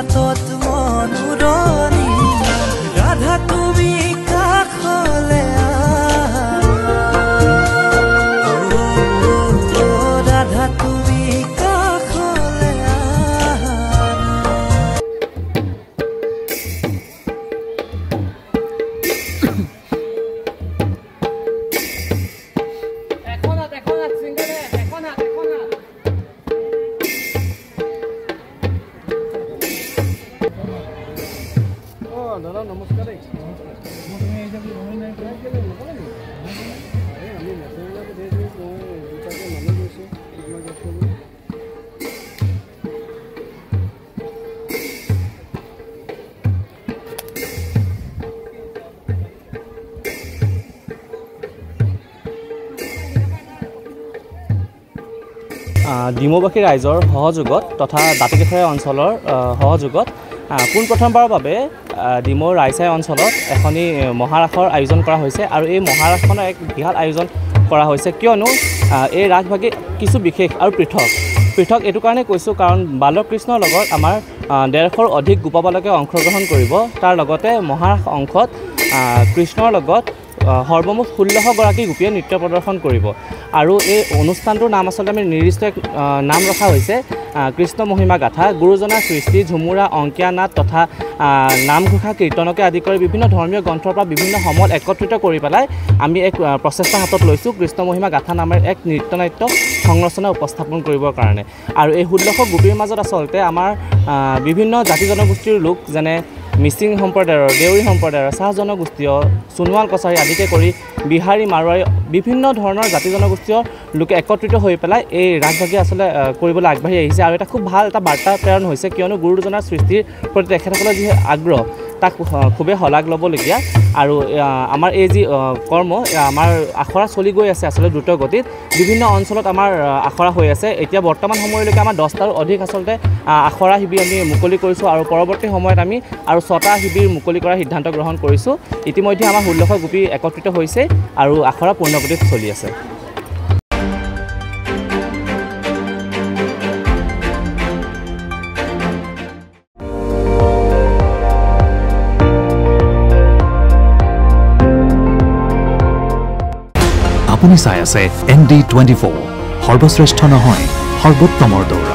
হাতত মনুৰণি ৰাধা তুমি কাষলে ৰাধা তুমি কাষলে দাদা নমস্কাৰ ডিমৌবাসী ৰাইজৰ সহযোগত তথা দাঁতিকাষৰীয়া অঞ্চলৰ সহযোগত পোনপ্ৰথমবাৰৰ বাবে ডিমৌ ৰাইচাই অঞ্চলত এখনি মহাৰাসৰ আয়োজন কৰা হৈছে আৰু এই মহাৰাসখনৰ এক বৃহৎ আয়োজন কৰা হৈছে কিয়নো এই ৰাসভাগী কিছু বিশেষ আৰু পৃথক এইটো কাৰণে কৈছোঁ কাৰণ বালকৃষ্ণৰ লগত আমাৰ 150ৰ অধিক গোপবালকে অংশগ্ৰহণ কৰিব তাৰ লগতে মহাৰাস অংশত কৃষ্ণৰ লগত সৰ্বমুঠ 16 গৰাকী গোপীয়ে নৃত্য প্ৰদৰ্শন কৰিব আৰু এই অনুষ্ঠানটোৰ নাম আচলতে আমি নিৰ্দিষ্ট নাম ৰখা হৈছে কৃষ্ণ মহিমা গাথা গুৰুজনাৰ সৃষ্টি ঝুমুৰা অংকীয়া নাট তথা নামঘোষা কীৰ্তনকে আদি কৰি বিভিন্ন ধৰ্মীয় গ্ৰন্থৰ পৰা বিভিন্ন সমল একত্ৰিত কৰি পেলাই আমি এক প্ৰচেষ্টা হাতত লৈছোঁ কৃষ্ণ মহিমা গাথা নামেৰে এক নৃত্যনাট্য সংৰচনা উপস্থাপন কৰিবৰ কাৰণে আৰু এই 16 গোপীৰ মাজত আচলতে আমাৰ বিভিন্ন জাতি জনগোষ্ঠীৰ লোক যেনে মিচিং সম্প্ৰদায়ৰ দেউৰী সম্প্ৰদায়ৰ চাহ জনগোষ্ঠীয় সোণোৱাল কছাৰী আদিকে কৰি বিহাৰী মাৰোৱাৰী বিভিন্ন ধৰণৰ জাতি জনগোষ্ঠীয় লোকে একত্ৰিত হৈ পেলাই এই ৰাসভাগী আচলতে কৰিবলৈ আগবাঢ়ি আহিছে আৰু এটা খুব ভাল এটা বাৰ্তা প্ৰেৰণ হৈছে কিয়নো গুৰুজনাৰ সৃষ্টিৰ প্ৰতি তেখেতসকলৰ যি আগ্ৰহ তাক খুবেই শলাগ ল'বলগীয়া আৰু আমাৰ এই যি কৰ্ম আমাৰ আখৰা চলি গৈ আছে আচলতে দ্ৰুত গতিত বিভিন্ন অঞ্চলত আমাৰ আখৰা হৈ আছে এতিয়া বৰ্তমান সময়লৈকে আমাৰ 10টাৰো অধিক আচলতে আখৰা শিবিৰ আমি মুকলি কৰিছোঁ আৰু পৰৱৰ্তী সময়ত আমি আৰু 6টা শিবিৰ মুকলি কৰাৰ সিদ্ধান্ত গ্ৰহণ কৰিছোঁ ইতিমধ্যে আমাৰ 16 গোপী একত্ৰিত হৈছে আৰু আখৰা পূৰ্ণগতিত চলি আছে আপুনি চাই আছে ND24 সৰ্বশ্ৰেষ্ঠ নহয় সৰ্বোত্তমৰ দৌৰ